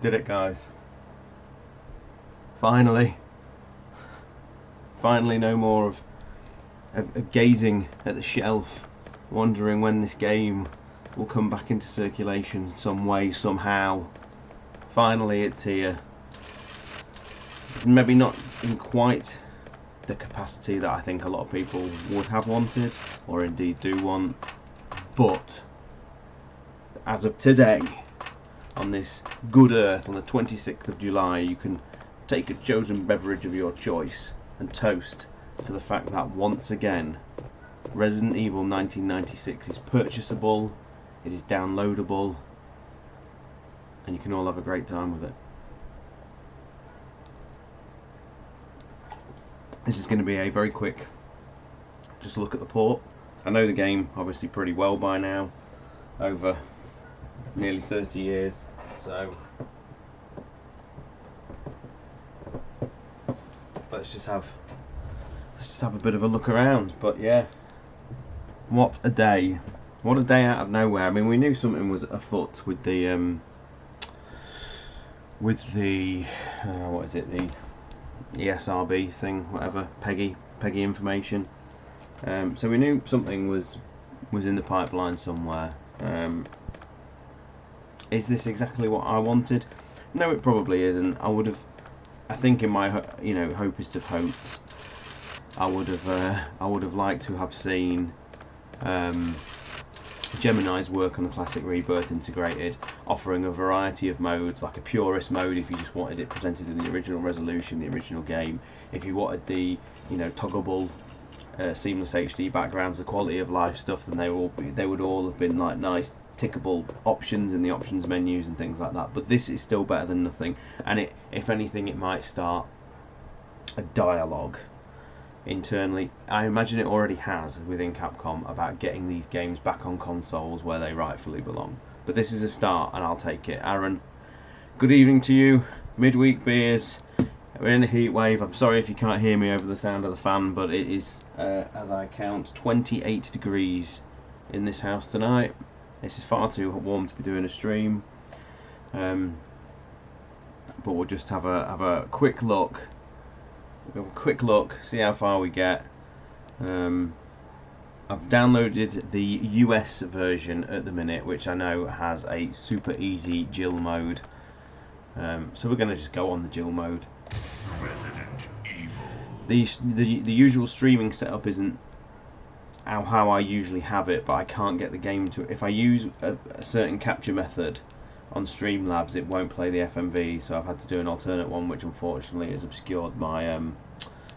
Did it, guys. Finally. Finally, no more of gazing at the shelf, wondering when this game will come back into circulation some way, somehow. Finally, it's here. It's maybe not in quite the capacity that I think a lot of people would have wanted, or indeed do want, but as of today, on this good earth, on the 26th of July, you can take a chosen beverage of your choice and toast to the fact that once again Resident Evil 1996 is purchasable, it is downloadable, and you can all have a great time with it. This is going to be a very quick just look at the port. I know the game obviously pretty well by now, over nearly 30 years, so let's just have a bit of a look around. But yeah, what a day out of nowhere. I mean, we knew something was afoot with the what is it, the ESRB thing, whatever, Peggy information. So we knew something was in the pipeline somewhere. Is this exactly what I wanted? No, it probably isn't. I think in my hopest of hopes, I would have liked to have seen Gemini's work on the classic Rebirth integrated, offering a variety of modes, like a purist mode if you just wanted it presented in the original resolution, the original game. If you wanted the toggleable seamless HD backgrounds, the quality of life stuff, then they would all have been like nice tickable options in the options menus and things like that. But this is still better than nothing, and if anything, it might start a dialogue internally. I imagine it already has within Capcom about getting these games back on consoles where they rightfully belong. But this is a start, and I'll take it. Aaron, good evening to you. Midweek beers. We're in a heat wave. I'm sorry if you can't hear me over the sound of the fan, but it is, as I count, 28 degrees in this house tonight. This is far too warm to be doing a stream, but we'll just have a quick look. We'll have a quick look, see how far we get. I've downloaded the US version at the minute, which I know has a super easy Jill mode. So we're going to just go on the Jill mode. Resident Evil. The usual streaming setup isn't how I usually have it, but I can't get the game to. If I use a certain capture method on Streamlabs, it won't play the FMV, so I've had to do an alternate one, which unfortunately has obscured my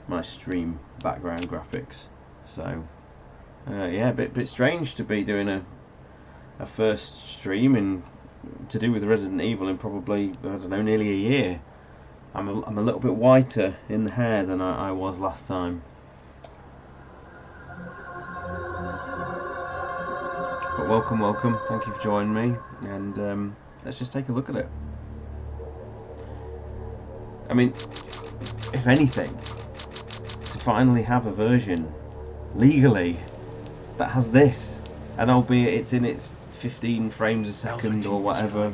my stream background graphics. So yeah, a bit strange to be doing a first stream to do with Resident Evil in probably, I don't know, nearly a year. I'm a little bit whiter in the hair than I was last time. But welcome, thank you for joining me, and let's just take a look at it. I mean, if anything, to finally have a version legally that has this, and albeit it's in its 15 frames a second or whatever,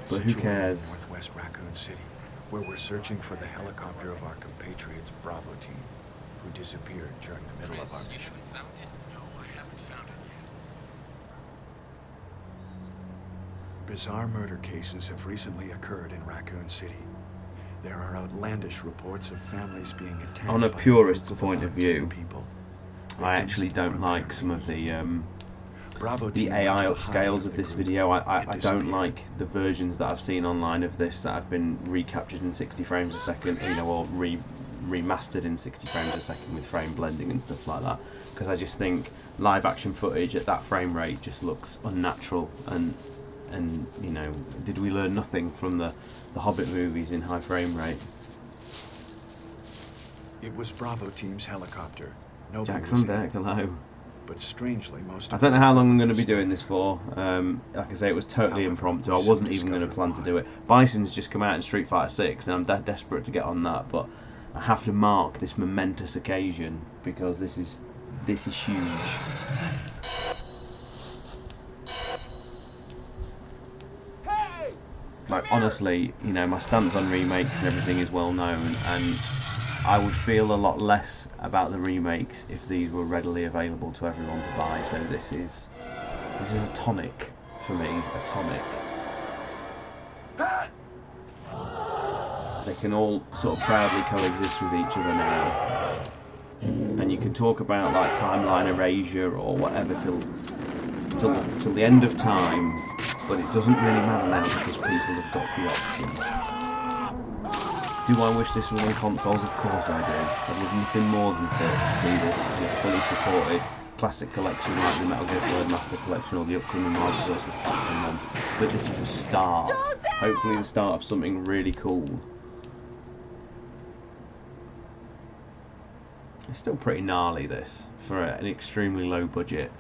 but who cares? Northwest Raccoon City, where we're searching for the helicopter of our compatriots Bravo team, who disappeared during the middle of our mission. No, I haven't found it yet. Bizarre murder cases have recently occurred in Raccoon City. There are outlandish reports of families being attacked. On a purist's point of view, I actually don't like some of the AI upscales of this video. I don't like the versions that I've seen online of this that have been recaptured in 60 frames a second, or remastered in 60 frames a second with frame blending and stuff like that, because I just think live action footage at that frame rate just looks unnatural, and did we learn nothing from the Hobbit movies in high frame rate? It was Bravo team's helicopter. Jackson deck, hello. But strangely, I don't know how long I'm going to be doing this for. Like I say, it was totally impromptu. I wasn't even going to plan to do it. Bison's just come out in Street Fighter 6, and I'm desperate to get on that. But I have to mark this momentous occasion because this is huge. like honestly, you know, my stance on remakes and everything is well known, and I would feel a lot less about the remakes if these were readily available to everyone to buy. So this is a tonic for me, a tonic. They can all sort of proudly coexist with each other now, and you can talk about like timeline erasure or whatever till the end of time, but it doesn't really matter now because people have got the option. Do I wish this was on consoles? Of course I do. I'd love nothing more than to see this in a fully supported classic collection like the Metal Gear Solid Master Collection or the upcoming Marvel vs. Capcom one. But this is the start. Hopefully the start of something really cool. It's still pretty gnarly, this, for an extremely low budget.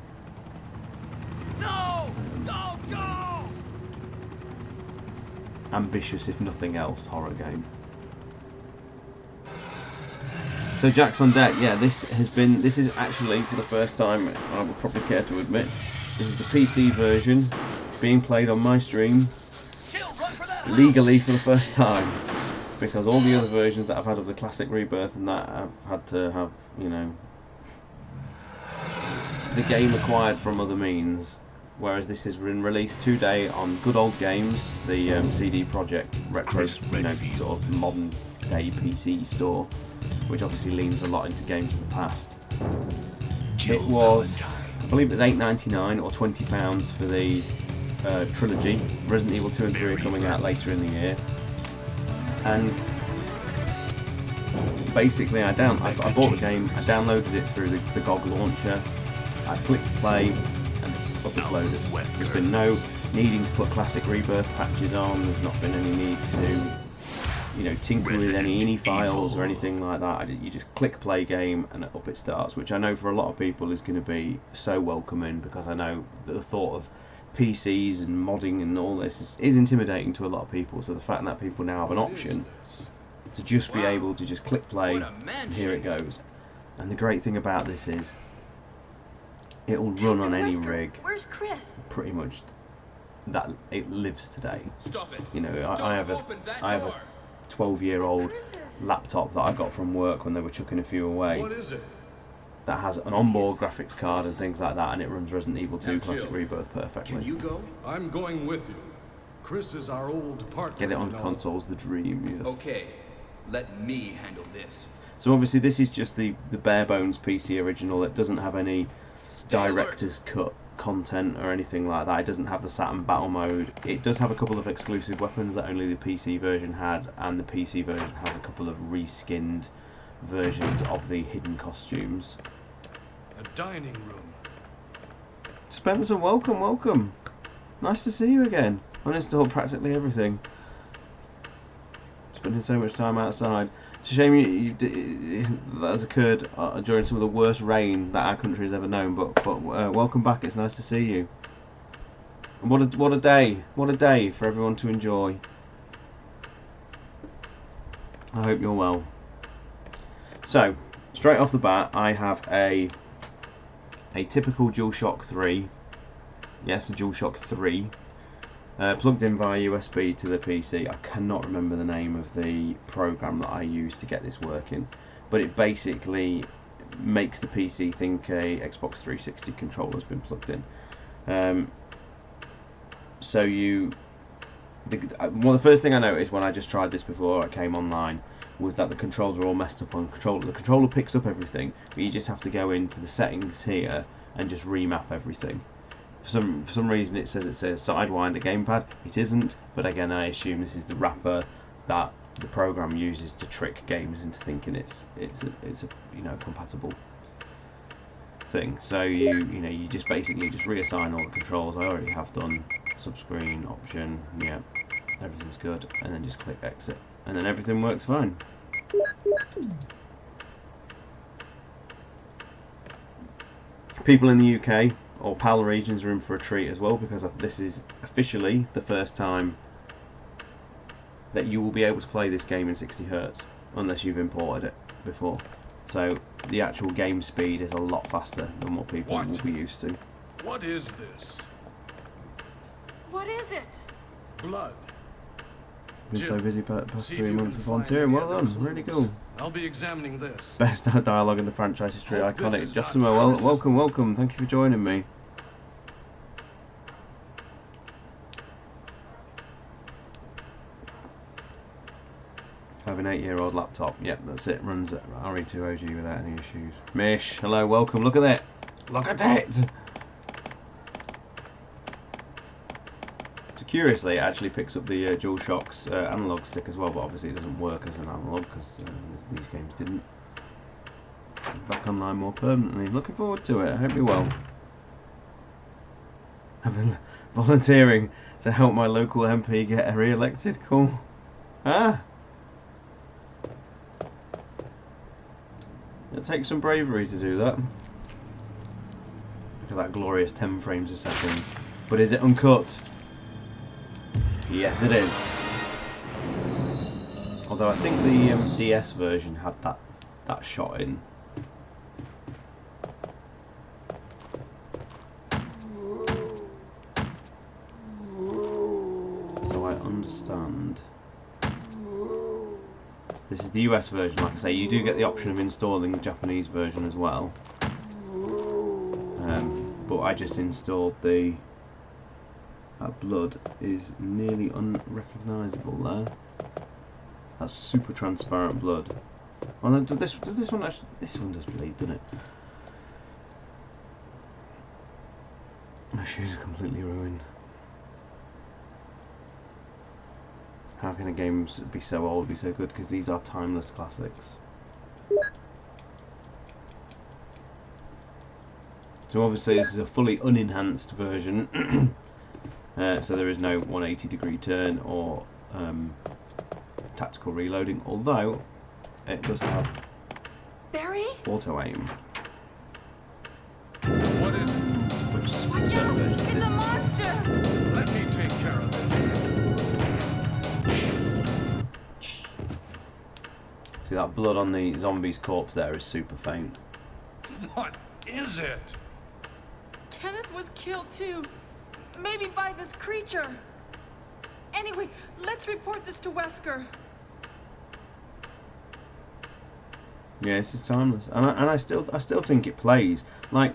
No! Don't go! Ambitious, if nothing else, horror game. So Jack's on Deck, yeah, this is actually, for the first time, I would probably care to admit, this is the PC version, being played on my stream, legally for the first time. Because all the other versions that I've had of the classic Rebirth and that, I've had to have, you know, the game acquired from other means. Whereas this has been released today on Good Old Games, the CD Projekt retro, you know, sort of modern day PC store, which obviously leans a lot into games of the past. It was, I believe it was $8.99 or £20 for the trilogy. Resident Evil 2 and 3 are coming out later in the year. And basically I bought the game, I downloaded it through the GOG launcher, I clicked play, and it's uploaded. There's been no needing to put classic Rebirth patches on, there's not been any need to, you know, tinker with any INI files or anything like that. You just click play game and up it starts, which I know for a lot of people is going to be so welcoming, because I know that the thought of PCs and modding and all this is intimidating to a lot of people. So the fact that people now have an option to just be able to just click play and here it goes. And the great thing about this is it'll run on any rig. Where's Chris? Pretty much that it lives today. Stop it. You know, I have a 12-year-old laptop that I got from work when they were chucking a few away. What is it? That has an onboard graphics card and things like that, and it runs Resident Evil 2 Classic Rebirth perfectly. Can you go? I'm going with you. Chris is our old partner. Get it on consoles, the dream, yes. Okay, let me handle this. So obviously this is just the bare bones PC original. It doesn't have any director's cut content or anything like that. It doesn't have the Saturn battle mode. It does have a couple of exclusive weapons that only the PC version had, and the PC version has a couple of reskinned versions of the hidden costumes. A dining room. Spencer, welcome. Nice to see you again. Uninstalled practically everything. Spending so much time outside. It's a shame that has occurred during some of the worst rain that our country has ever known. But welcome back. It's nice to see you. And what a day for everyone to enjoy. I hope you're well. So straight off the bat, I have a typical DualShock 3. Yes, a DualShock 3. Plugged in via USB to the PC. I cannot remember the name of the program that I used to get this working, but it basically makes the PC think a Xbox 360 controller has been plugged in. The first thing I noticed when I just tried this before I came online was that the controls are all messed up on controller. The controller picks up everything, but you just have to go into the settings here and just remap everything. For some reason it says it's a Sidewinder gamepad. It isn't, but again I assume this is the wrapper that the program uses to trick games into thinking it's a you know, compatible thing. So you just basically just reassign all the controls. I already have done subscreen option. Yeah, everything's good, and then just click exit, and then everything works fine. People in the UK or PAL regions are in for a treat as well, because this is officially the first time that you will be able to play this game in 60 Hz unless you've imported it before. So the actual game speed is a lot faster than what people will be used to. What is this? What is it? Blood. Been so Jim, busy past see 3 if you months can of find volunteering. any Well other done, really clues. cool. I'll be examining this. Best dialogue in the franchise history, Hope this iconic. is not Jossimo, well, Chris's- welcome. Thank you for joining me. I have an 8-year-old laptop. Yep, that's it. Runs at RE2OG without any issues. Mish, hello, welcome. Look at it. Look at it. So curiously, it actually picks up the DualShock's analog stick as well, but obviously it doesn't work as an analog because these games didn't. Back online more permanently. Looking forward to it. I hope you're well. I've been volunteering to help my local MP get re-elected. Cool. Ah. It takes some bravery to do that. Look at that glorious 10 frames a second. But is it uncut? Yes, it is. Although I think the DS version had that shot in. So I understand. This is the US version, like I say. You do get the option of installing the Japanese version as well. But I just installed the... That blood is nearly unrecognisable there. That's super transparent blood. Well, then, does this one actually... This one does bleed, doesn't it? My shoes are completely ruined. How can a game be so old, be so good? Because these are timeless classics. So obviously this is a fully unenhanced version. So there is no 180-degree turn or tactical reloading, although it does have Barry? auto aim. What is it? Which Watch certain out! versions It's didn't. a monster! Let me take care of this. See, that blood on the zombie's corpse there is super faint. What is it? Kenneth was killed too. Maybe by this creature. Anyway, let's report this to Wesker. Yeah, this is timeless, and I still think it plays. Like,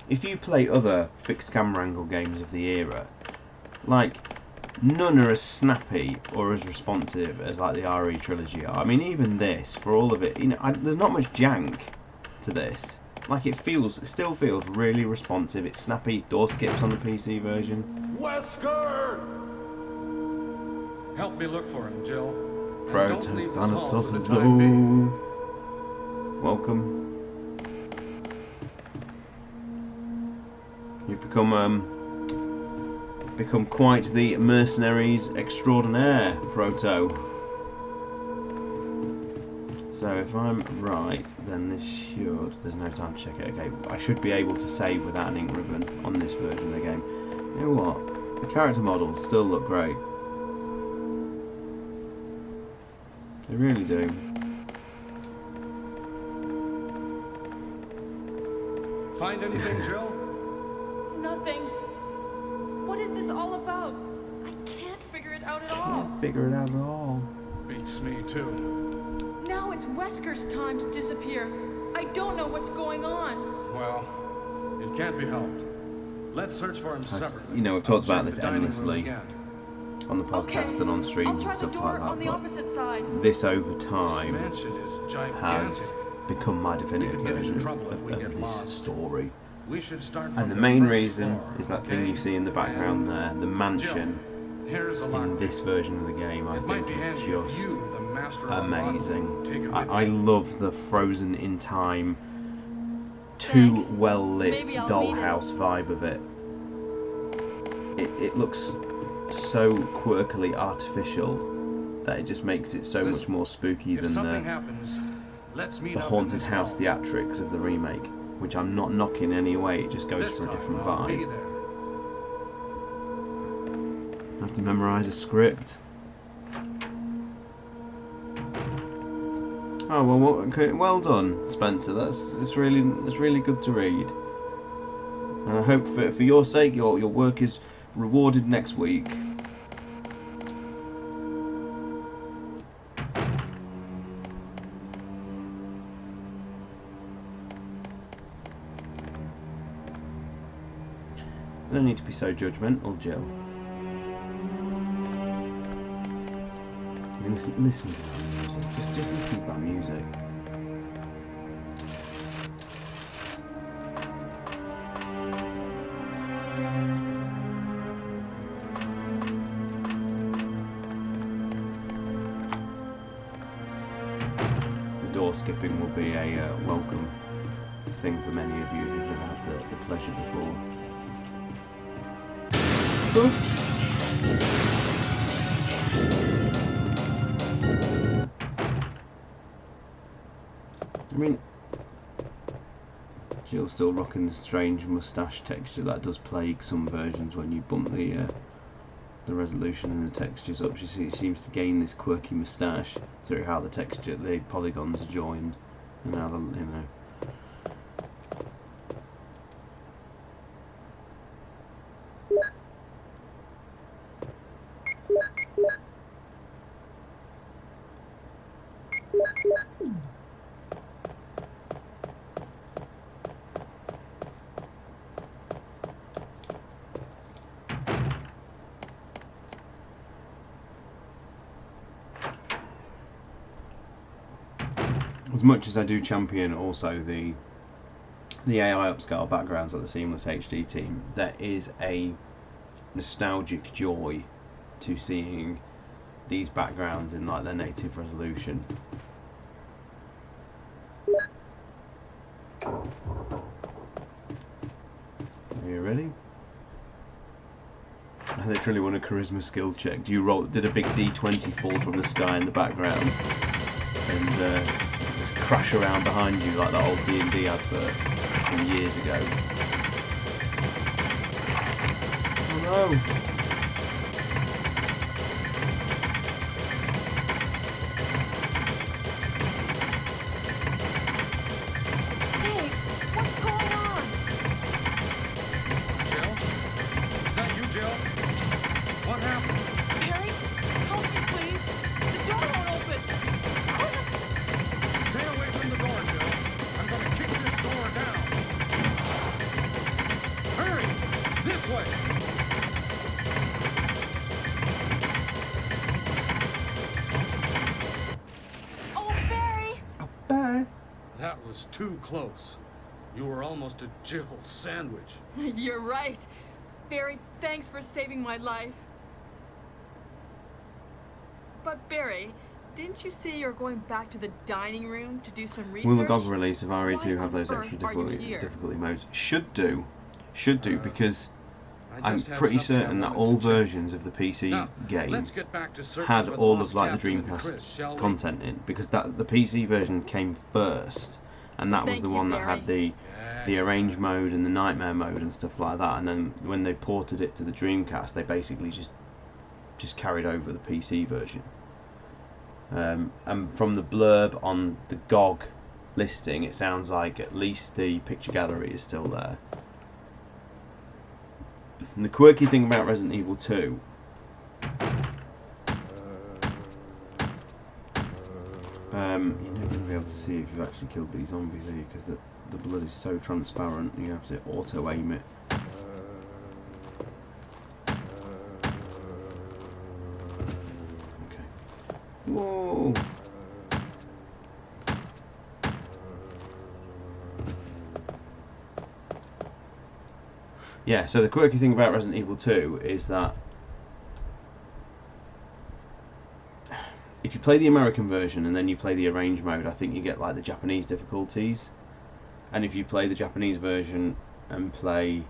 if you play other fixed camera angle games of the era, like, none are as snappy or as responsive as like the RE trilogy are. I mean, even this, for all of it, you know, there's not much jank to this. Like, it still feels really responsive. It's snappy. Door skips on the PC version. Wesker! Help me look for him, Jill. And Pro don't leave this to hall for the time being. Welcome. You've become quite the mercenaries extraordinaire, Proto. So if I'm right, then this should... There's no time to check it. Okay, I should be able to save without an ink ribbon on this version of the game. You know what? The character models still look great. They really do. Find anything, Jill? Nothing. What is this all about? I can't figure it out at all. Can't figure it out at all. Beats me too. Now it's Wesker's time to disappear. I don't know what's going on. Well, it can't be helped. Let's search for him separately. You know, we've talked I'll about check this the dining room endlessly again. on the podcast Okay. and on streams I'll and try the stuff door like that. on the but opposite side. this over This time mansion is gigantic. has become my definitive We could get in version trouble if of we get this lost. story. We should start from And the the main first reason floor, is that okay? thing you see in the background there, the mansion Here's a in lock. this version of the game, I It might think be is handy if just you, the master of unlocking, amazing. take it with I you. love the frozen in time, too Thanks. well lit Maybe I'll dollhouse vibe of it. It looks so quirkily artificial that it just makes it so Listen, much more spooky If than something the happens, let's meet up in haunted this house hall. theatrics of the remake, which I'm not knocking in any way. It just goes This for a time different I'll be vibe. there. I have to memorize a script. Oh well, okay, well done, Spencer. That's really good to read. And I hope for your sake, your work is rewarded next week. No need to be so judgmental, Jill. I mean, listen to that music. Just listen to that music. The door skipping will be a welcome thing for many of you who've never had the pleasure before. I mean, Jill's still rocking the strange moustache texture that does plague some versions when you bump the resolution and the textures up. She seems to gain this quirky moustache through how the polygons are joined, and how as much as I do champion also the AI upscale backgrounds like the Seamless HD team, there is a nostalgic joy to seeing these backgrounds in like their native resolution. Are you ready? I literally want a charisma skill check. Did a big D20 fall from the sky in the background and crash around behind you like that old D&D advert from years ago? Oh no! Hey, what's going on? Jill? Is that you, Jill? What happened? Barry, help me, please. The door won't open. Quick! Stay away from the door, Jill. I'm gonna kick this door down. Hurry! This way! Oh, Barry! Bye. That was too close. You were almost a Jill sandwich. You're right. Barry, thanks for saving my life. But Barry, didn't you say you're going back to the dining room to do some research? Will the GOG release of RE2 Why have those on extra earth are you difficulty here? modes? Should do, because I I'm just have pretty something I certain that wanted all to check. versions of the PC Now, game let's get back to searching had for the all lost of like the captain and Chris, Dreamcast shall we? content in, because the PC version came first, and that was Thank the you, one that had the Yeah. arrange mode and the nightmare mode and stuff like that. And then when they ported it to the Dreamcast, they basically just carried over the PC version. And from the blurb on the GOG listing, it sounds like at least the picture gallery is still there. And the quirky thing about Resident Evil 2 you're never going to be able to see if you've actually killed these zombies here, because the blood is so transparent. You have to auto aim it. Okay. Whoa! Yeah, so the quirky thing about Resident Evil 2 is that if you play the American version and then you play the arrange mode, I think you get like the Japanese difficulties. And if you play the Japanese version and play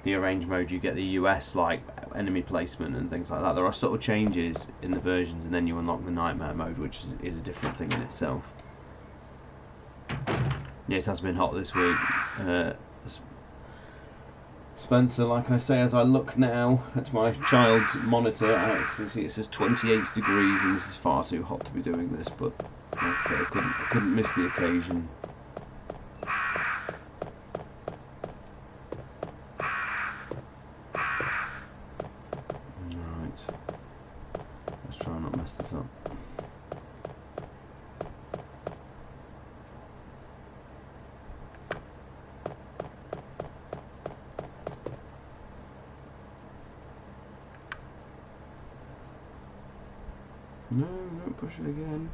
the arrange mode, you get the US like enemy placement and things like that. There are subtle changes in the versions, and then you unlock the nightmare mode, which is a different thing in itself. Yeah, it has been hot this week. Spencer, like I say, as I look now at my child's monitor, it says 28 degrees, and this is far too hot to be doing this, but like I say, I couldn't miss the occasion. Alright, let's try and not mess this up. No, don't push it again.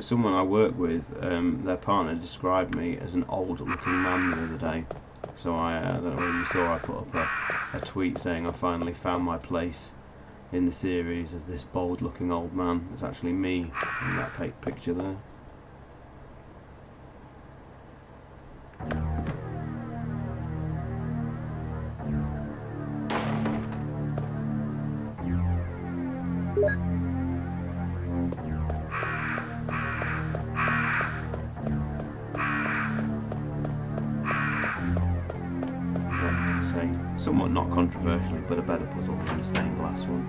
Someone I work with, their partner described me as an old-looking man the other day. So I don't know whether you saw, I put up a tweet saying I finally found my place in the series as this bold-looking old man. It's actually me in that picture there. Somewhat not controversially, but a better puzzle than the stained glass one.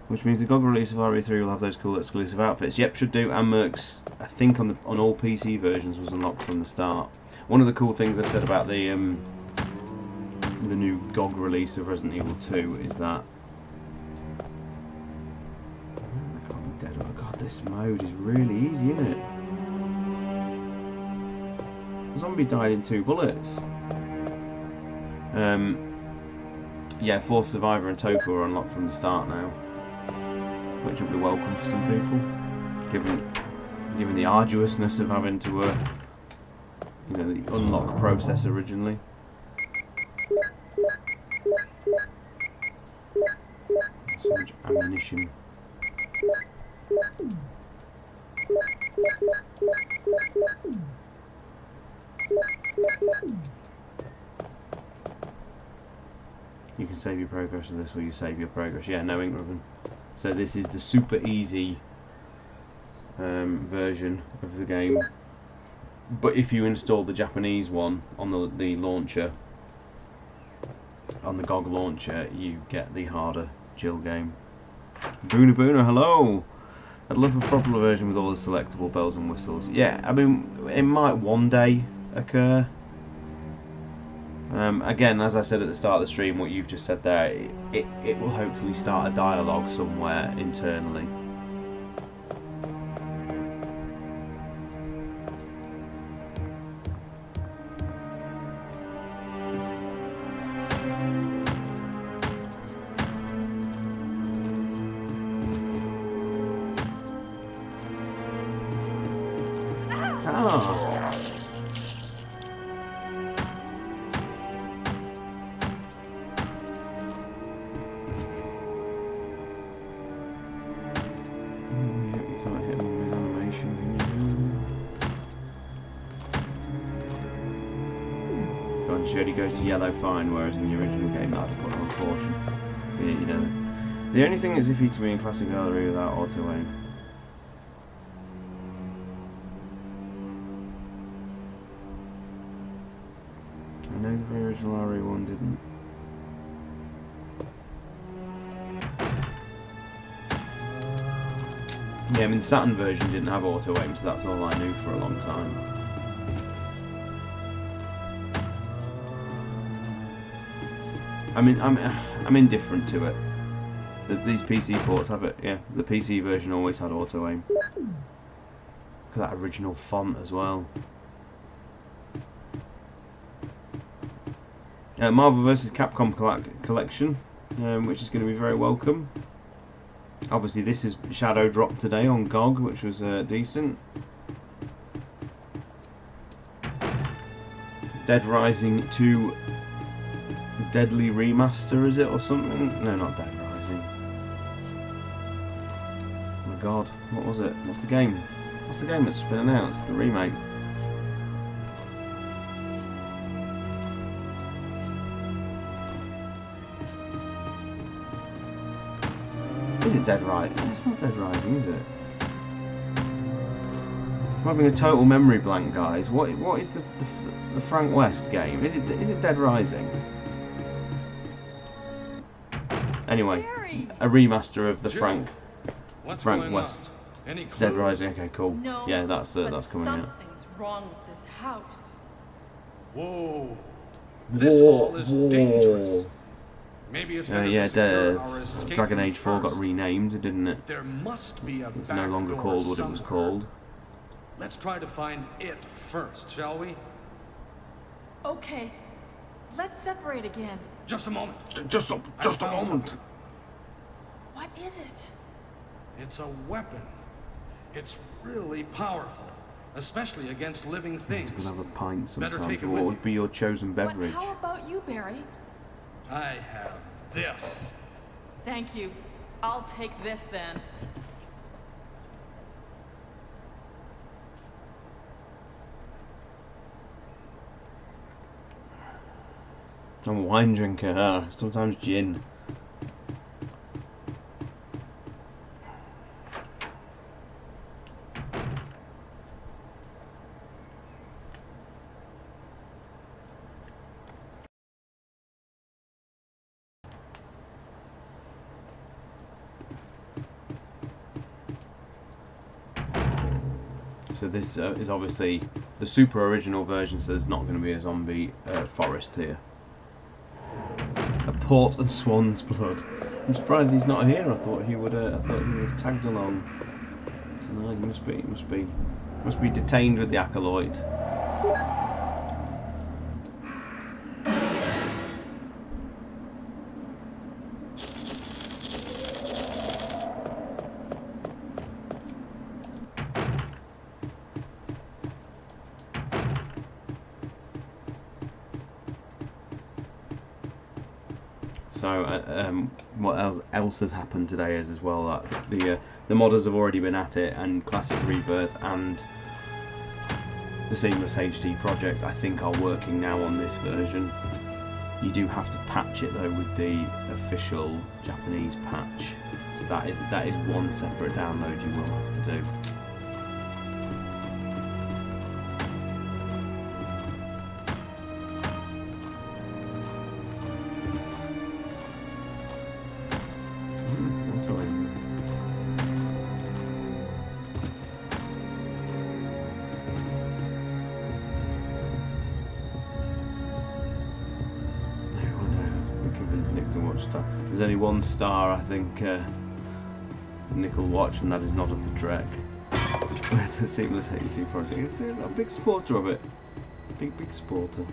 Which means the GOG release of RE3 will have those cool exclusive outfits. Yep, should do. And Mercs, I think on all PC versions, was unlocked from the start. One of the cool things they've said about the new GOG release of Resident Evil 2 is that I can't be dead. Oh god, this mode is really easy, isn't it? The zombie died in 2 bullets. Yeah, Fourth Survivor and Tofu are unlocked from the start now, which will be welcome for some people, given the arduousness of having to, the unlock process originally. So much ammunition. You can save your progress in this, or you save your progress. Yeah, no ink rubbing. So this is the super easy version of the game. But if you install the Japanese one on the launcher, on the GOG launcher, you get the harder Jill game. Boona Boona, hello! I'd love a proper version with all the selectable bells and whistles. Yeah, I mean, it might one day occur. Again, as I said at the start of the stream, what you've just said there, it will hopefully start a dialogue somewhere internally. She only goes to yellow fine, whereas in the original game that would put on caution. You know. The only thing is iffy to me in classic gallery without auto aim. I know the very original RE1 didn't. Yeah, I mean the Saturn version didn't have auto aim, so that's all I knew for a long time. I mean, I'm indifferent to it. These PC ports have it. Yeah, the PC version always had auto aim. Look at that original font as well. Marvel vs. Capcom collection, which is going to be very welcome. Obviously, this is Shadow dropped today on GOG, which was decent. Dead Rising 2 Deadly Remaster, is it, or something? No, not Dead Rising. Oh my god, what was it? What's the game? What's the game that's been announced? The remake. Is it Dead Rising? It's not Dead Rising, is it? I'm having a total memory blank, guys. What is the Frank West game? Is it Dead Rising? Anyway, a remaster of the Frank West Dead Rising. Okay, cool. No, yeah, that's coming out. Something's wrong with this house. Whoa. This hall is dangerous. Maybe it's better Yeah, to secure our escape Dragon route Age 4 got first. renamed, didn't it? There must be a It's back no longer door called what it was somewhere. called. Let's try to find it first, shall we? Okay. Let's separate again. Just a moment. Just a found moment. something. What is it? It's a weapon. It's really powerful, especially against living We'll things. have a pint Better sometime. take it What with would you. be your chosen But beverage? how about you, Barry? I have this. Thank you. I'll take this then. I'm a wine drinker. Sometimes gin. So this is obviously the super original version, so there's not going to be a zombie forest here. A port and swan's blood. I'm surprised he's not here. I thought he would have tagged along tonight. He must be detained with the acolyte. So what else has happened today is as well that the modders have already been at it, and Classic Rebirth and the Seamless HD project I think are working now on this version. You do have to patch it though with the official Japanese patch. So that is one separate download you will have to do. There's only one star, I think, Nick will watch, and that is not of the Trek. It's a Seamless HD project. It's a big supporter of it. Big supporter.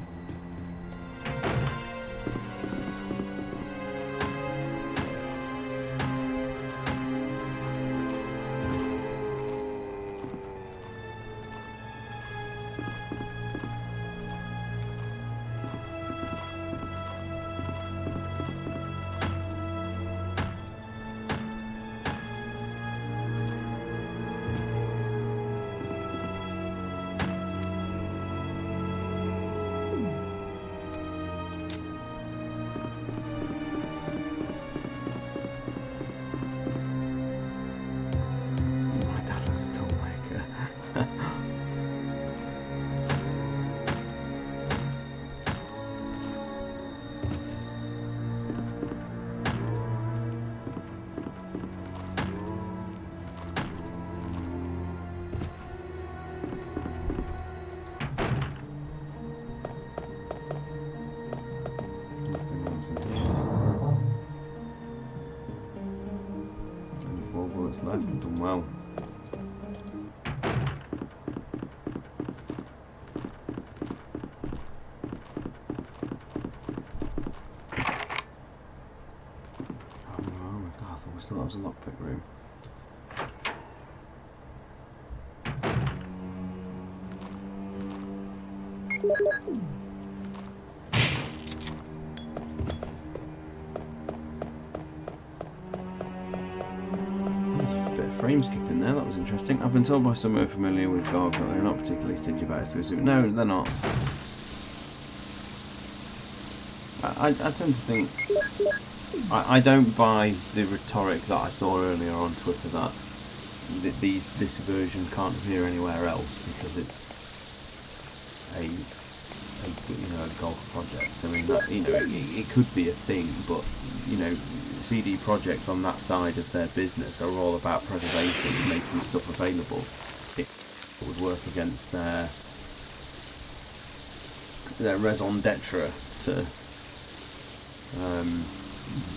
Left, done well. Oh my god, I thought we still had a lockpick room. Frame skipping there, that was interesting. I've been told by someone familiar with GOG that they're not particularly stingy about exclusive. No, they're not. I tend to think I don't buy the rhetoric that I saw earlier on Twitter that this version can't appear anywhere else because it's a GOG project. I mean, that, it could be a thing, but CD Projekt on that side of their business are all about preservation and making stuff available. It would work against their raison d'etre to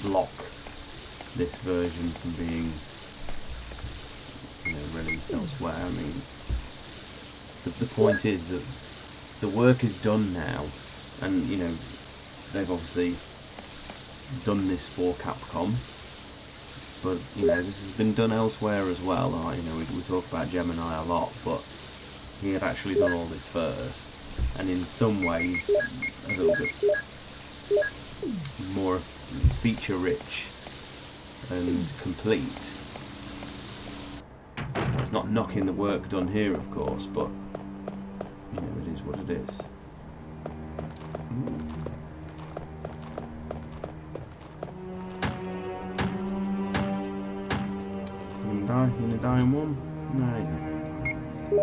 block this version from being, released elsewhere. I mean, the point is that the work is done now, and they've obviously done this for Capcom, but this has been done elsewhere as well. We talk about Gemini a lot, but he had actually done all this first, and in some ways a little bit more feature rich and complete. That's not knocking the work done here, of course, but it is what it is. You gonna die in one? No, he's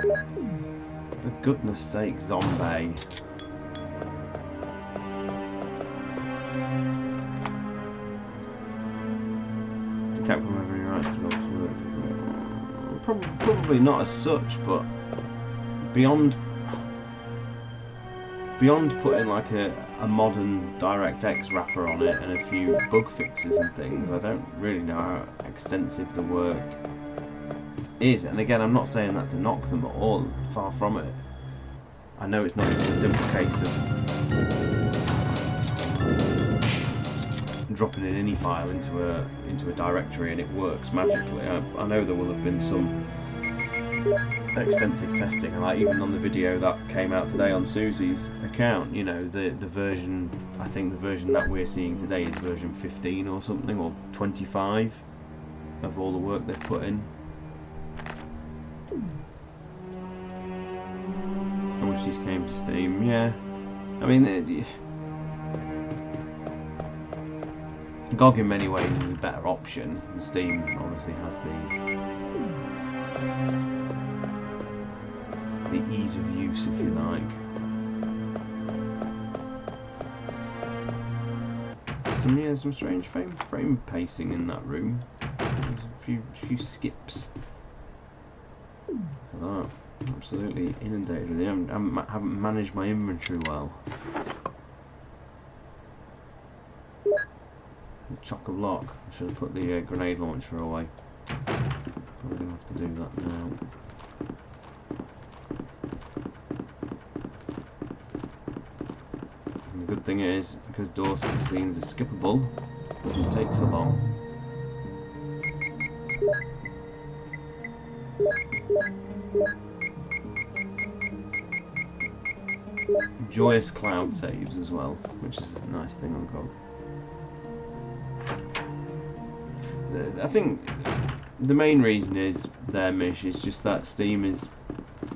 not. For goodness sake, zombie. Did Capcom have any rights to Gog's work? Probably not as such, but beyond putting like a modern DirectX wrapper on it and a few bug fixes and things, I don't really know how extensive the work is. And again, I'm not saying that to knock them at all, far from it. I know it's not just a simple case of dropping in any file into a directory and it works magically. I know there will have been some extensive testing, and like even on the video that came out today on Susie's account, the version, I think the version that we're seeing today is version 15 or something, or 25 of all the work they've put in. How much these came to Steam? Yeah, I mean, GOG in many ways is a better option. Steam obviously has the ease of use, if you like. Some strange frame pacing in that room. There's a few skips. Look at that. Absolutely inundated with it. I haven't managed my inventory well. Chock-a-block. I should have put the grenade launcher away. Probably going to have to do that now. And the good thing is, because Dorski scenes are skippable, it doesn't take so long. Joyous cloud saves as well, which is a nice thing on GOG. I think the main reason is there, Mish, is just that Steam is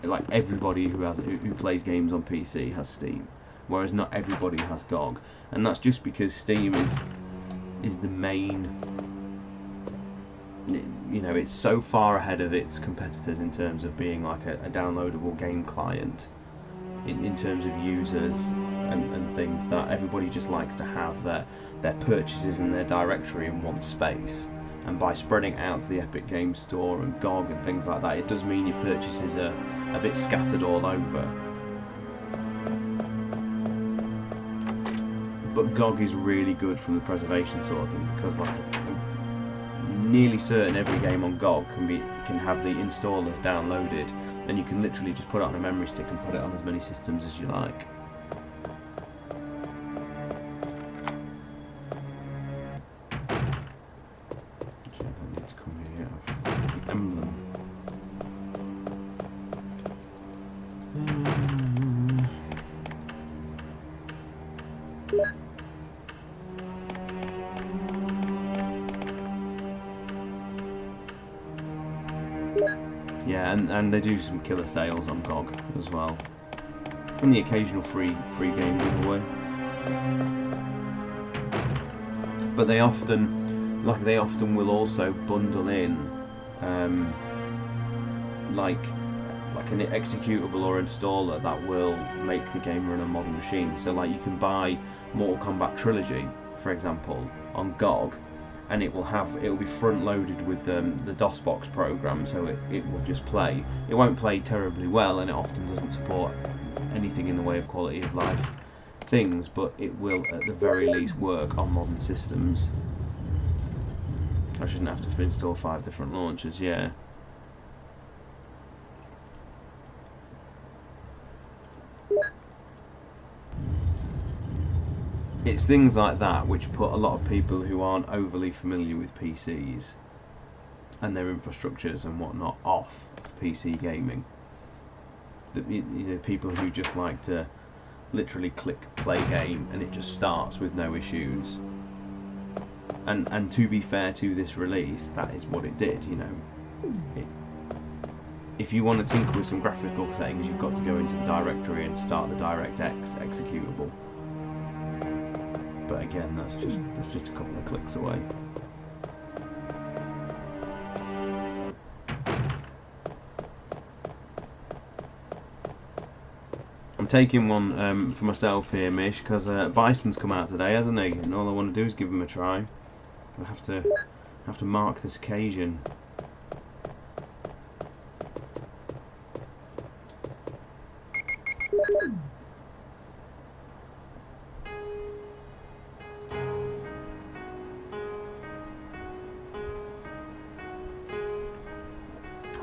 like everybody who plays games on PC has Steam, whereas not everybody has GOG, and that's just because Steam is the main. It's so far ahead of its competitors in terms of being like a downloadable game client, in terms of users and things, that everybody just likes to have their purchases and their directory in one space. And by spreading out to the Epic Games Store and GOG and things like that, it does mean your purchases are a bit scattered all over. But GOG is really good from the preservation sort of thing, because like I'm nearly certain every game on GOG can have the installers downloaded, and you can literally just put it on a memory stick and put it on as many systems as you like. Yeah, and they do some killer sales on GOG as well, and the occasional free game giveaway. But they often will also bundle in like an executable or installer that will make the game run on modern machines. So like you can buy Mortal Kombat Trilogy, for example, on GOG, and it will be front loaded with the DOSBox program, so it will just play. It won't play terribly well, and it often doesn't support anything in the way of quality of life things, but it will at the very least work on modern systems. I shouldn't have to install 5 different launchers, yeah. It's things like that which put a lot of people who aren't overly familiar with PCs and their infrastructures and whatnot off of PC gaming. You know, people who just like to literally click play game and it just starts with no issues. And to be fair to this release, that is what it did, you know. If you want to tinker with some graphical settings, you've got to go into the directory and start the DirectX executable. But again, that's just a couple of clicks away. I'm taking one for myself here, Mish, because Bison's come out today, hasn't he? And all I want to do is give him a try. I have to mark this occasion.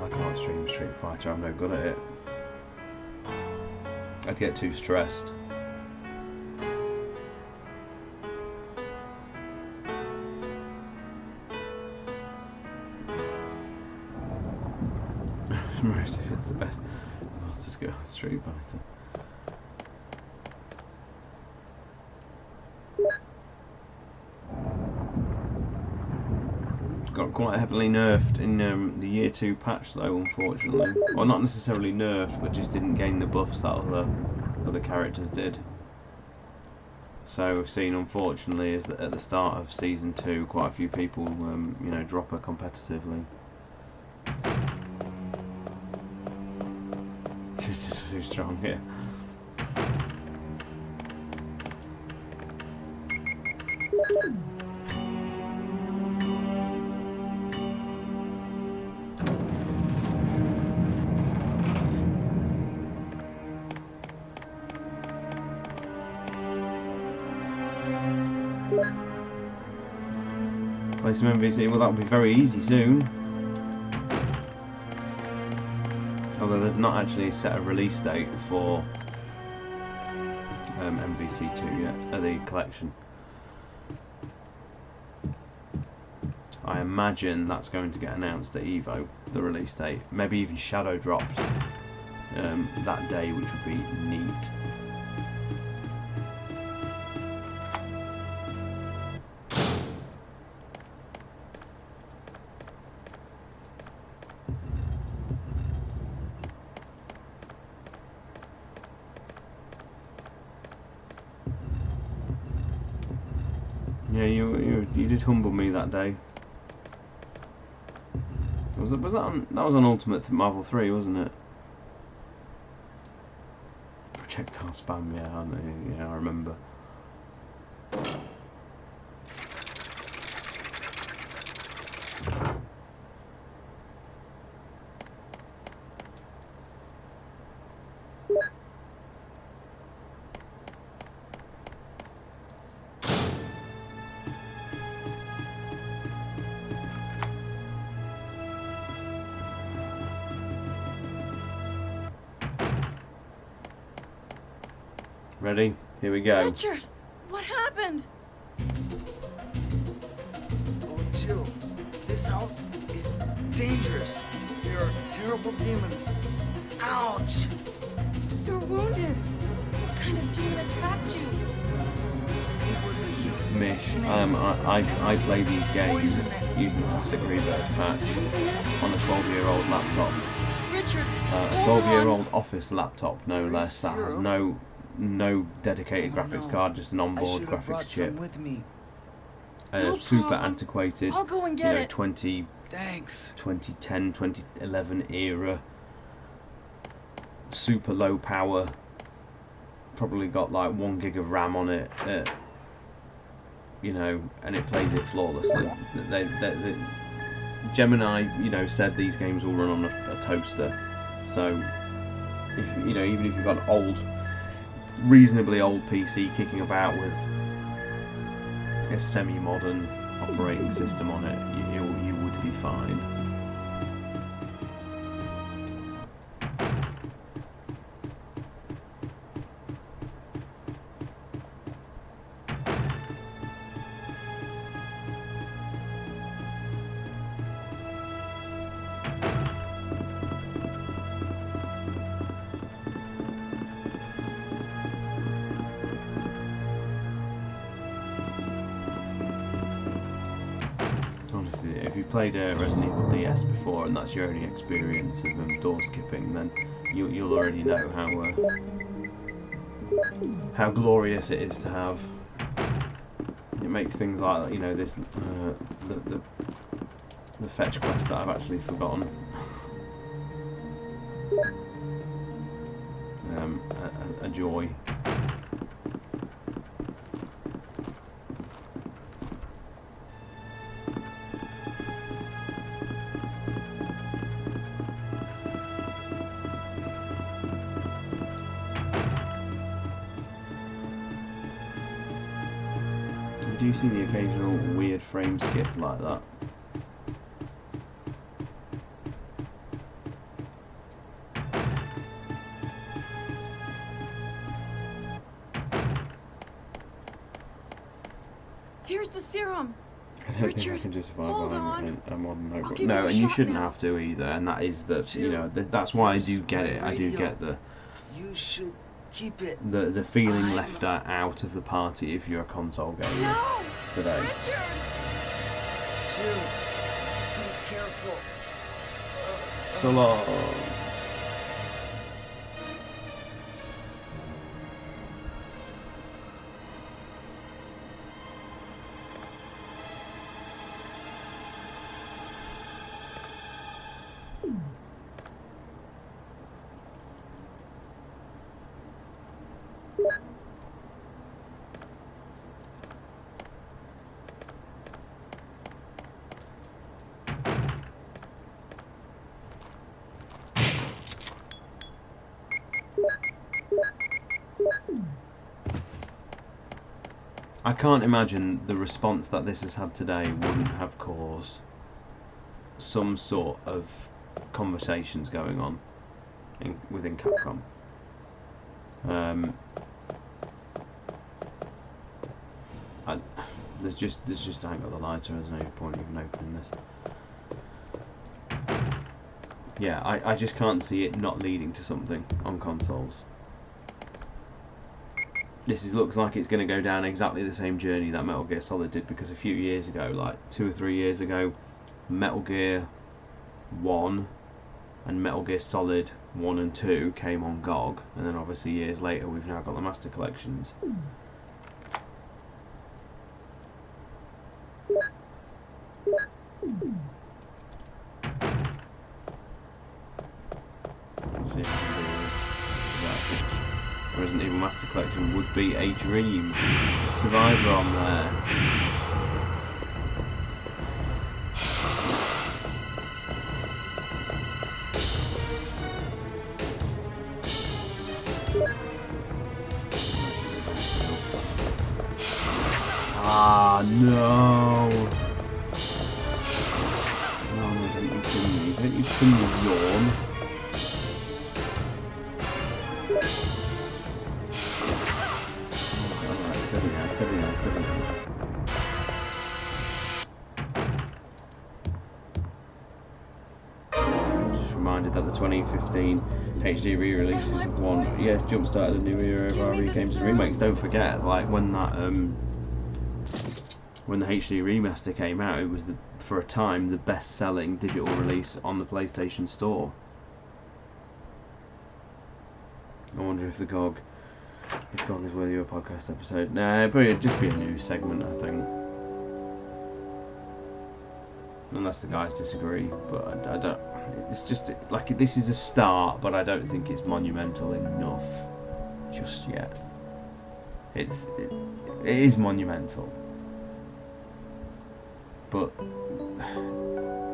I can't stream Street Fighter, I'm no good at it. I'd get too stressed. It's the best. Let's just go on Street Fighter. Got quite heavily nerfed in the year 2 patch though, unfortunately. Well, not necessarily nerfed, but just didn't gain the buffs that other characters did. So we've seen, unfortunately, is that at the start of season 2, quite a few people, you know, drop her competitively. She's just too strong here. Play some MVC, well that'll be very easy soon. Although they've not actually set a release date for MVC2 yet, the collection. I imagine that's going to get announced at EVO, the release date. Maybe even shadow drops that day, which would be neat. Yeah, you did humble me that day. Was that on, that was on Ultimate Marvel 3, wasn't it? Projectile spam, yeah, I remember. Ready? Here we go. Richard, what happened? Oh, Jill, this house is dangerous. There are terrible demons. Ouch! You're wounded. What kind of demon attacked you? It was a huge Mish, snake. I play these games using the Classic Rebirth patch Poisonous? on a 12-year-old laptop. Richard, A hold 12-year-old office laptop, no There is less, that has zero. no dedicated Oh, graphics no. card, just an I onboard should have brought graphics chip. some with me. No Super problem. antiquated, I'll go and you get know, it. Thanks. 2010, 2011 era. Super low power. Probably got like 1 gig of RAM on it. You know, and it plays it flawlessly. They Gemini, you know, said these games all run on a toaster. So, if you know, even if you've got an old reasonably old PC kicking about with a semi-modern operating system on it, you would be fine. Honestly, if you played Resident Evil DS before and that's your only experience of door skipping, then you'll already know how glorious it is to have. It makes things like, you know, this the fetch quest that I've actually forgotten a joy. Do you see the occasional weird frame skip like that? Here's the serum. I don't Richard, think I can justify hold buying on. a modern I'll notebook. give No, you a and you shot shouldn't now. have to either. And that is the, you Jill, know, that's why I here's do get my it. I do radio. get You should keep it. the feeling I'm- left out of the party if you're a console gamer No! today. Richard! Jill, be careful. So long. I can't imagine the response that this has had today wouldn't have caused some sort of conversations going on within Capcom. There's just I ain't got the lighter. There's no point even opening this. Yeah, I just can't see it not leading to something on consoles. This looks like it's going to go down exactly the same journey that Metal Gear Solid did, because a few years ago, like 2 or 3 years ago, Metal Gear 1 and Metal Gear Solid 1 and 2 came on GOG, and then obviously years later we've now got the Master Collections. Let's see if I can do this. Resident Evil Master Collection would be a dream. Survivor on there. Ah, no. No, don't you pin me. Don't you pin me, yawn. Steady now. Just reminded that the 2015 HD re-release is one, jump-started a new era of RE games and remakes. Don't forget, like when that when the HD remaster came out, it was for a time the best-selling digital release on the PlayStation Store. I wonder if GOG is worthy of a podcast episode. Nah, it'd probably just be a news segment, I think. Unless the guys disagree, but I don't. It's just like this is a start, but I don't think it's monumental enough just yet. It is monumental, but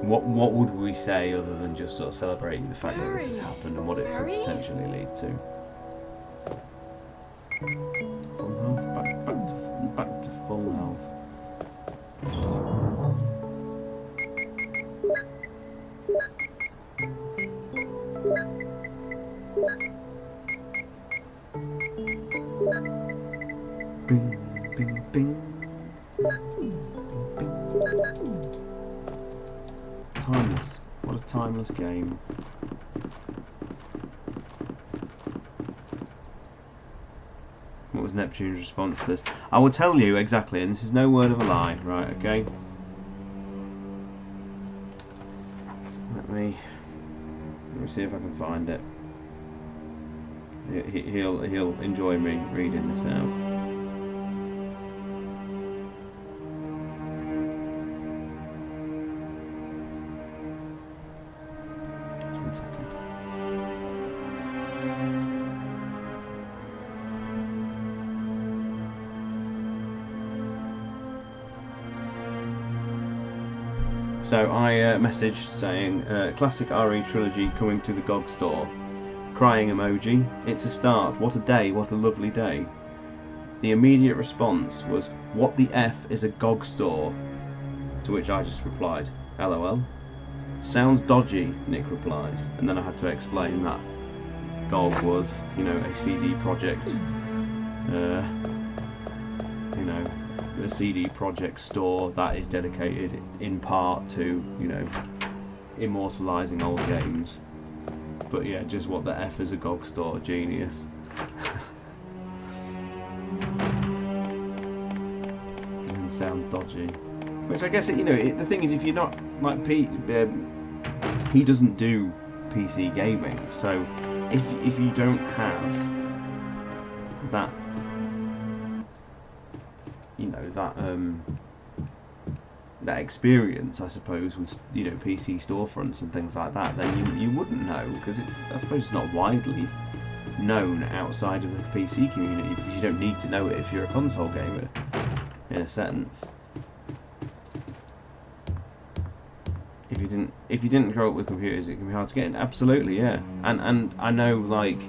what would we say other than just sort of celebrating the fact that this has happened and what it could potentially lead to? Full health, back to full health. Bing, bing, bing. Timeless. What a timeless game. What was Neptune's response to this? I will tell you exactly, and this is no word of a lie, right, okay? Let me see if I can find it. He'll enjoy me reading this out. Just 1 second. So I messaged saying, classic RE trilogy coming to the GOG store. Crying emoji. It's a start. What a day. What a lovely day. The immediate response was, what the F is a GOG store? To which I just replied, LOL. Sounds dodgy, Nick replies. And then I had to explain that GOG was, you know, a CD project, you know, a CD project store that is dedicated in part to, you know, immortalising old games. But yeah, just what the F is a GOG store, genius. And sounds dodgy. Which I guess, you know, the thing is, if you're not, like Pete, he doesn't do PC gaming, so if you don't have that, you know, that experience, I suppose, with, you know, PC storefronts and things like that, then you wouldn't know, because it's, I suppose, it's not widely known outside of the PC community, because you don't need to know it if you're a console gamer, in a sense. If you didn't grow up with computers, it can be hard to get in. Absolutely, yeah. And I know, like,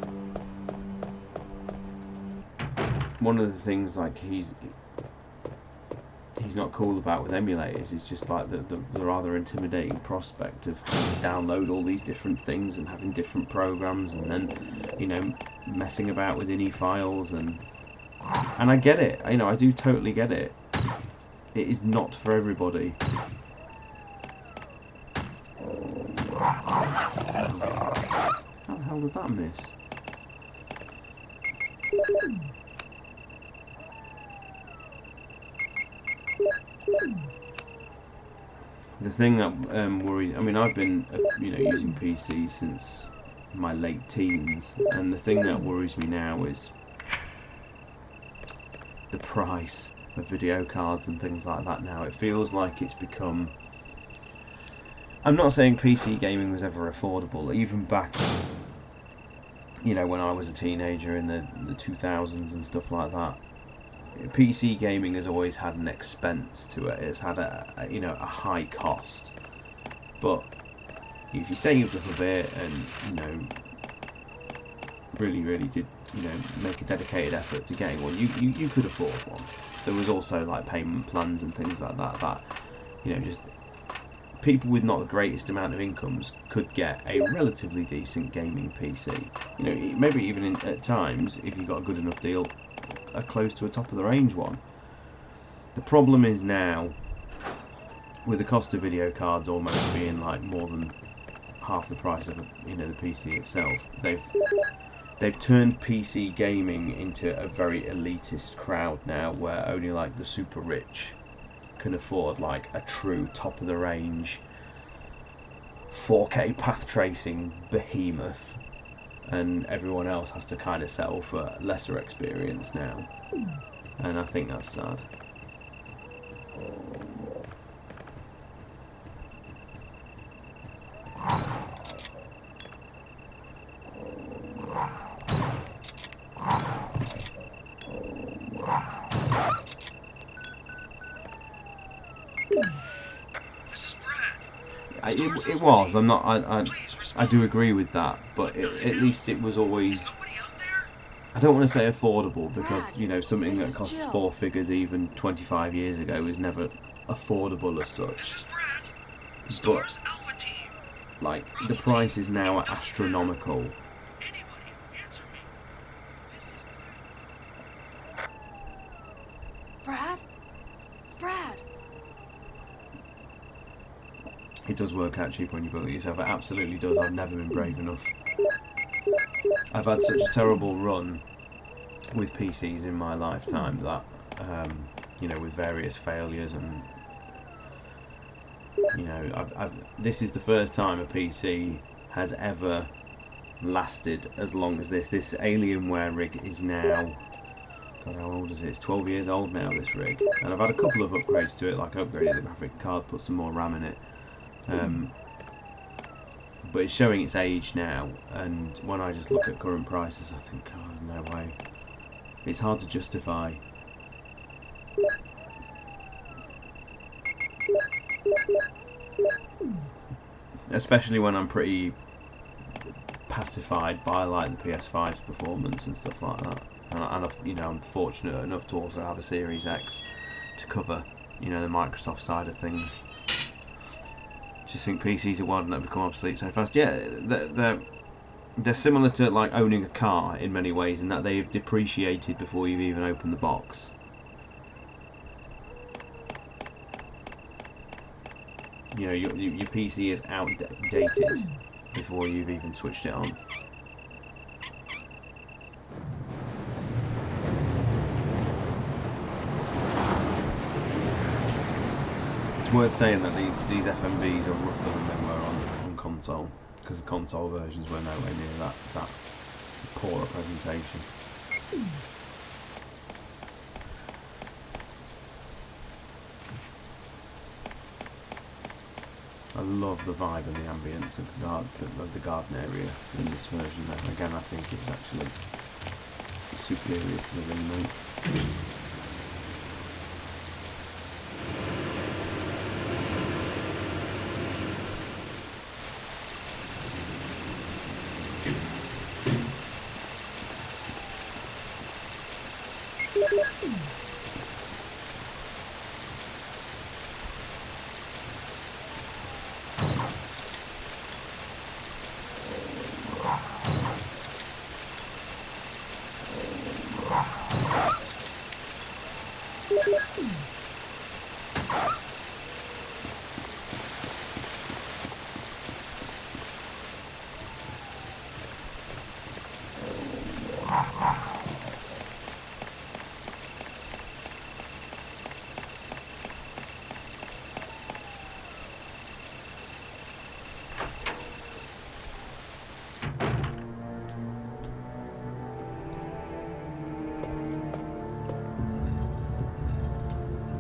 one of the things, like, he's not cool about with emulators is just like the rather intimidating prospect of having to download all these different things and having different programs, and then, you know, messing about with INI files, and I get it, you know, I do totally get it. It is not for everybody. How the hell did that miss? The thing that worries, I mean, I've been, you know, using PC since my late teens, and the thing that worries me now is the price of video cards and things like that now. It feels like it's become, I'm not saying PC gaming was ever affordable, even back, you know, when I was a teenager in the 2000s and stuff like that. PC gaming has always had an expense to it. It's had a you know, a high cost. But if you saved up a bit and, you know, really did, you know, make a dedicated effort to getting one, you could afford one. There was also like payment plans and things like that that, you know, just people with not the greatest amount of incomes could get a relatively decent gaming PC. You know, maybe even at times, if you got a good enough deal, close to a top of the range one. The problem is now, with the cost of video cards almost being like more than half the price of, you know, the PC itself, they've turned PC gaming into a very elitist crowd now, where only like the super rich can afford like a true top of the range 4K path tracing behemoth, and everyone else has to kind of settle for lesser experience now, and I think that's sad. It was. I'm not. I do agree with that, but at least it was always. I don't want to say affordable because, Brad, you know, something this that is costs Jill. 4 figures even 25 years ago is never affordable as such. This is Brad. But, Stars Alpha Team. like, the prices now are astronomical. Anybody, answer me. Brad? Brad? It does work out cheap when you build it yourself. It absolutely does. I've never been brave enough. I've had such a terrible run with PCs in my lifetime that, you know, with various failures and, you know, this is the first time a PC has ever lasted as long as this. This Alienware rig is now, God, how old is it? It's 12 years old now, this rig. And I've had a couple of upgrades to it, like I upgraded the graphic card, put some more RAM in it. But it's showing its age now, and when I just look at current prices, I think, God, no way. It's hard to justify. Especially when I'm pretty pacified by like the PS5's performance and stuff like that. And you know, I'm fortunate enough to also have a Series X to cover, you know, the Microsoft side of things. Just think PCs are why don't they become obsolete so fast? Yeah, they're similar to like owning a car in many ways, in that they've depreciated before you've even opened the box. You know, your PC is outdated before you've even switched it on. It's worth saying that these FMVs are rougher than they were on console, because the console versions were nowhere near that poor a presentation. I love the vibe and the ambience of the garden area in this version. Though again, I think it's actually superior to the remake.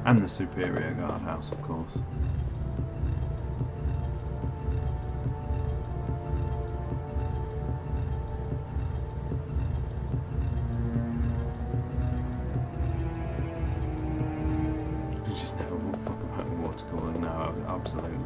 And the superior guardhouse, of course. You just never will fucking home water cooling now, absolutely.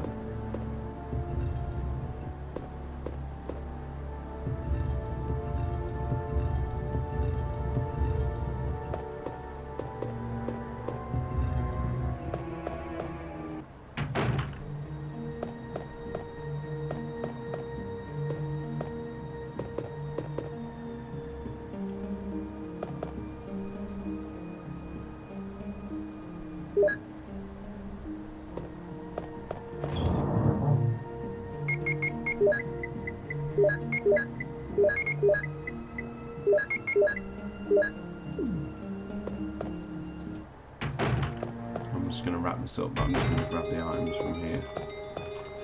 I'm just going to wrap this up, but I'm just going to grab the items from here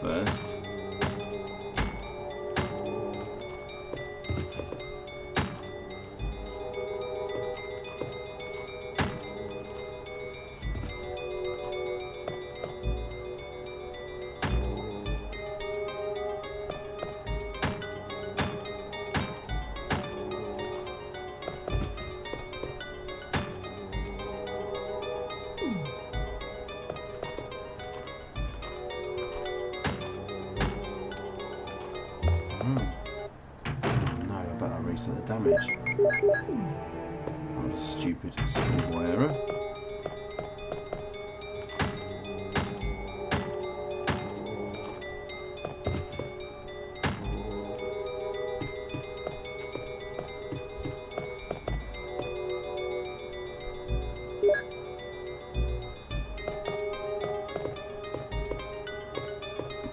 first. No, I bet that reset the damage. That was a stupid schoolboy error.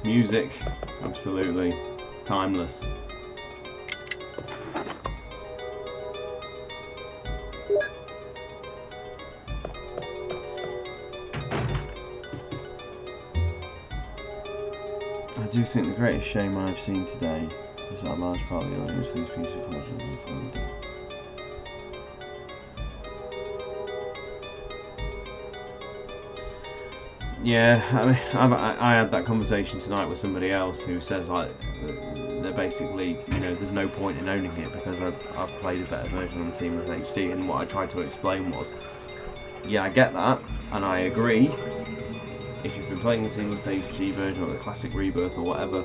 Music, absolutely timeless. I do think the greatest shame I've seen today is that a large part of the audience for these pieces of content is informed. Yeah, I mean, I had that conversation tonight with somebody else who says like they're basically, you know, there's no point in owning it because I've played a better version on Seamless HD, and what I tried to explain was, yeah, I get that, and I agree. If you've been playing the Seamless HD version or the Classic Rebirth or whatever,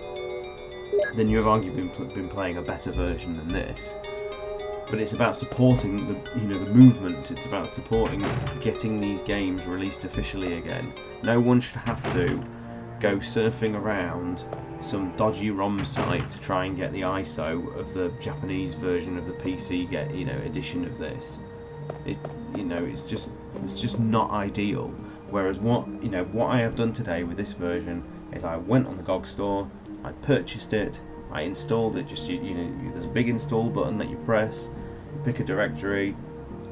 then you have arguably been playing a better version than this. But it's about supporting the movement. It's about supporting getting these games released officially again. No one should have to go surfing around some dodgy ROM site to try and get the ISO of the Japanese version of the PC edition of this. It's just not ideal. Whereas what I have done today with this version is I went on the GOG store, I purchased it, I installed it. Just there's a big install button that you press, you pick a directory,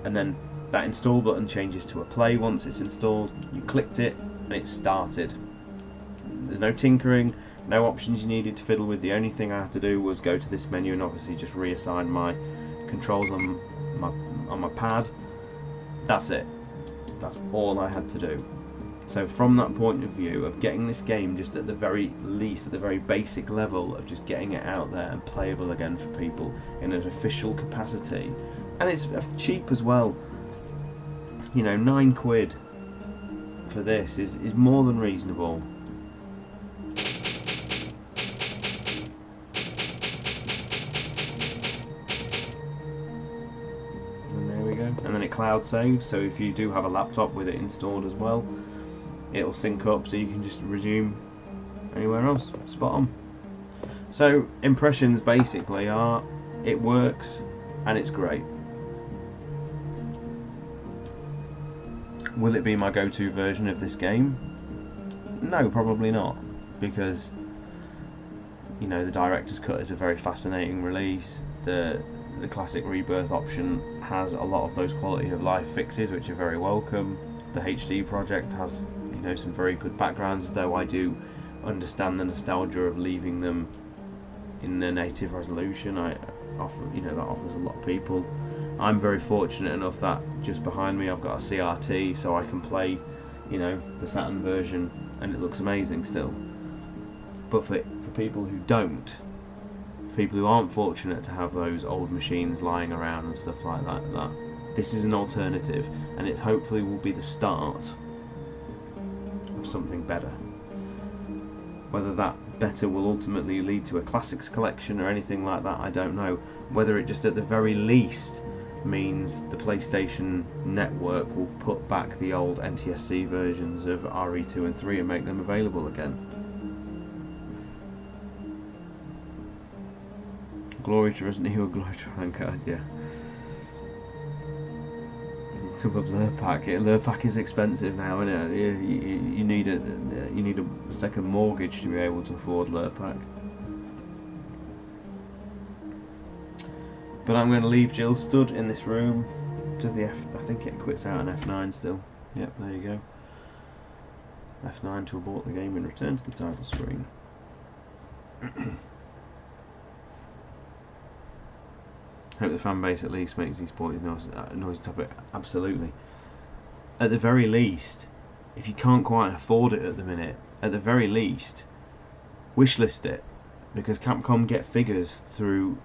and then that install button changes to a play once it's installed. You clicked it and it started. There's no tinkering, no options you needed to fiddle with. The only thing I had to do was go to this menu and obviously just reassign my controls on my pad. That's it. That's all I had to do. So from that point of view of getting this game just at the very least, at the very basic level of just getting it out there and playable again for people in an official capacity, and it's cheap as well. £9 for this is more than reasonable. And then it cloud saves, so if you do have a laptop with it installed as well, it'll sync up so you can just resume anywhere else. Spot on. So impressions basically are, it works and it's great. Will it be my go-to version of this game? No, probably not, because the director's cut is a very fascinating release. The Classic Rebirth option has a lot of those quality of life fixes which are very welcome. The HD project has some very good backgrounds, though I do understand the nostalgia of leaving them in the native resolution. That offers a lot of people. I'm very fortunate enough that just behind me I've got a CRT, so I can play the Saturn version and it looks amazing still. But for people who don't, people who aren't fortunate to have those old machines lying around and stuff like that, this is an alternative, and it hopefully will be the start of something better. Whether that better will ultimately lead to a classics collection or anything like that, I don't know. Whether it just at the very least means the PlayStation Network will put back the old NTSC versions of RE2 and 3 and make them available again. Glory to Resident Evil, glory to Vanguard, yeah. Tub of Lurpak. Lurpak is expensive now, isn't it? You need a second mortgage to be able to afford Lurpak. But I'm going to leave Jill stood in this room. Does the I think it quits out on F9 still. Yep, there you go. F9 to abort the game and return to the title screen. Hope the fan base at least makes these points noisy topic. Absolutely. At the very least, if you can't quite afford it at the minute, at the very least, wishlist it, because Capcom get figures through,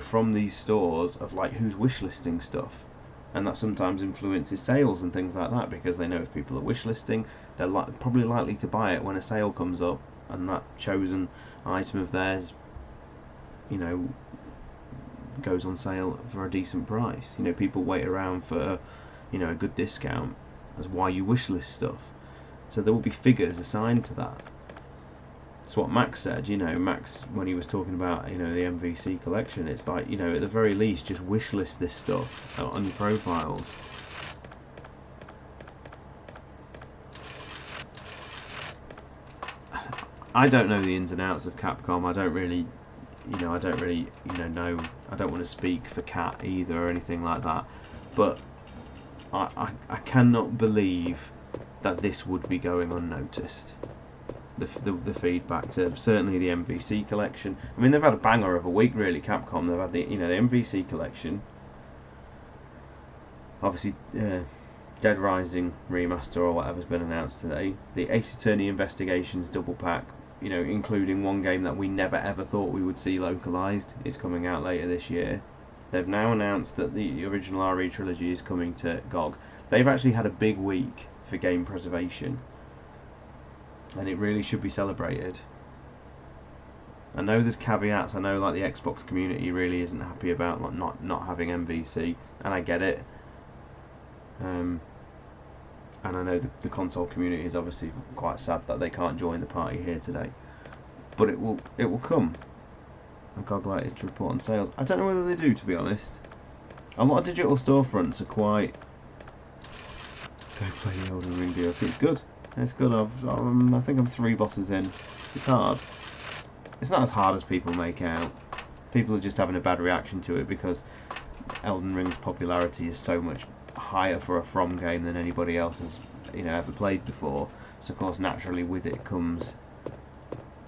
from these stores of like who's wishlisting stuff, and that sometimes influences sales and things like that, because they know if people are wishlisting, they're probably likely to buy it when a sale comes up, and that chosen item of theirs, goes on sale for a decent price. You know, people wait around for, you know, a good discount. That's why you wishlist stuff. So there will be figures assigned to that. It's what Max said, you know, Max, when he was talking about, you know, the MVC collection, it's like, you know, at the very least, just wishlist this stuff on your profiles. I don't know the ins and outs of Capcom. I don't really know, I don't want to speak for Cat either or anything like that, but I cannot believe that this would be going unnoticed. The feedback to certainly the MVC collection. I mean, they've had a banger of a week, really. Capcom. They've had the MVC collection. Obviously, Dead Rising remaster or whatever's been announced today. The Ace Attorney Investigations double pack, you know, including one game that we never ever thought we would see localized, is coming out later this year. They've now announced that the original RE trilogy is coming to GOG. They've actually had a big week for game preservation, and it really should be celebrated. I know there's caveats. I know, like, the Xbox community really isn't happy about, like, not having MVC, and I get it. And I know the console community is obviously quite sad that they can't join the party here today. But it will come. A GOG likely to report on sales. I don't know whether they do, to be honest. A lot of digital storefronts are quite. Go play the Elden Ring DLC. It's good. It's good. I think I'm 3 bosses in. It's hard. It's not as hard as people make out. People are just having a bad reaction to it because Elden Ring's popularity is so much higher for a From game than anybody else has, you know, ever played before. So of course, naturally, with it comes,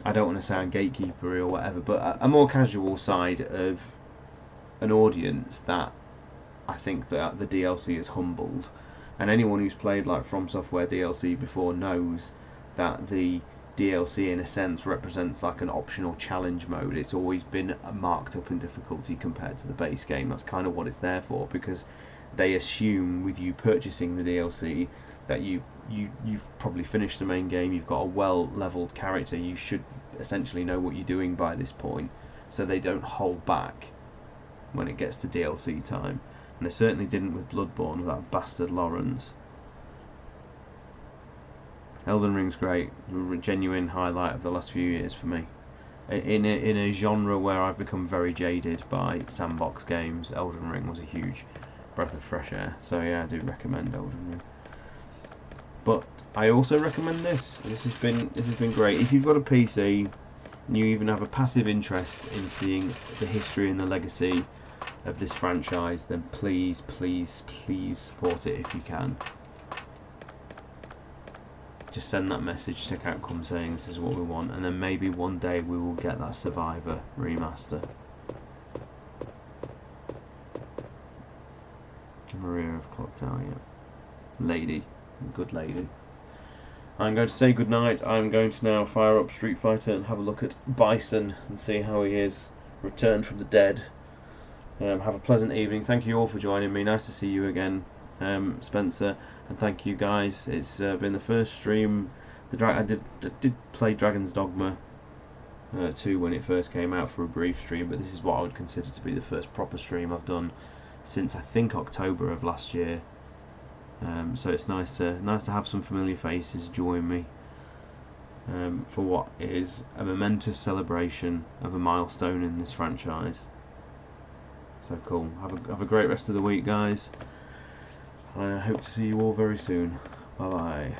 I don't want to sound gatekeepery or whatever, but a more casual side of an audience that I think that the DLC has humbled. And anyone who's played, like, From Software DLC before knows that the DLC in a sense represents like an optional challenge mode. It's always been marked up in difficulty compared to the base game. That's kind of what it's there for, because they assume with you purchasing the DLC that you've probably finished the main game, you've got a well leveled character, you should essentially know what you're doing by this point, so they don't hold back when it gets to DLC time. And they certainly didn't with Bloodborne, with that bastard Lawrence. Elden Ring's great, a genuine highlight of the last few years for me. In a genre where I've become very jaded by sandbox games, Elden Ring was a huge breath of fresh air. So yeah, I do recommend Elden Ring. But I also recommend this. This has been great. If you've got a PC and you even have a passive interest in seeing the history and the legacy of this franchise, then please, please, please support it if you can. Just send that message to Capcom saying this is what we want, and then maybe one day we will get that Survivor remaster. Maria of Clock Tower, yeah. Lady. Good lady. I'm going to say goodnight. I'm going to now fire up Street Fighter and have a look at Bison and see how he is returned from the dead. Have a pleasant evening. Thank you all for joining me. Nice to see you again, Spencer, and thank you guys. It's been the first stream. I did play Dragon's Dogma 2 when it first came out for a brief stream, but this is what I would consider to be the first proper stream I've done since I think October of last year. So it's nice to have some familiar faces join me for what is a momentous celebration of a milestone in this franchise. So cool. Have a great rest of the week, guys. I hope to see you all very soon. Bye bye.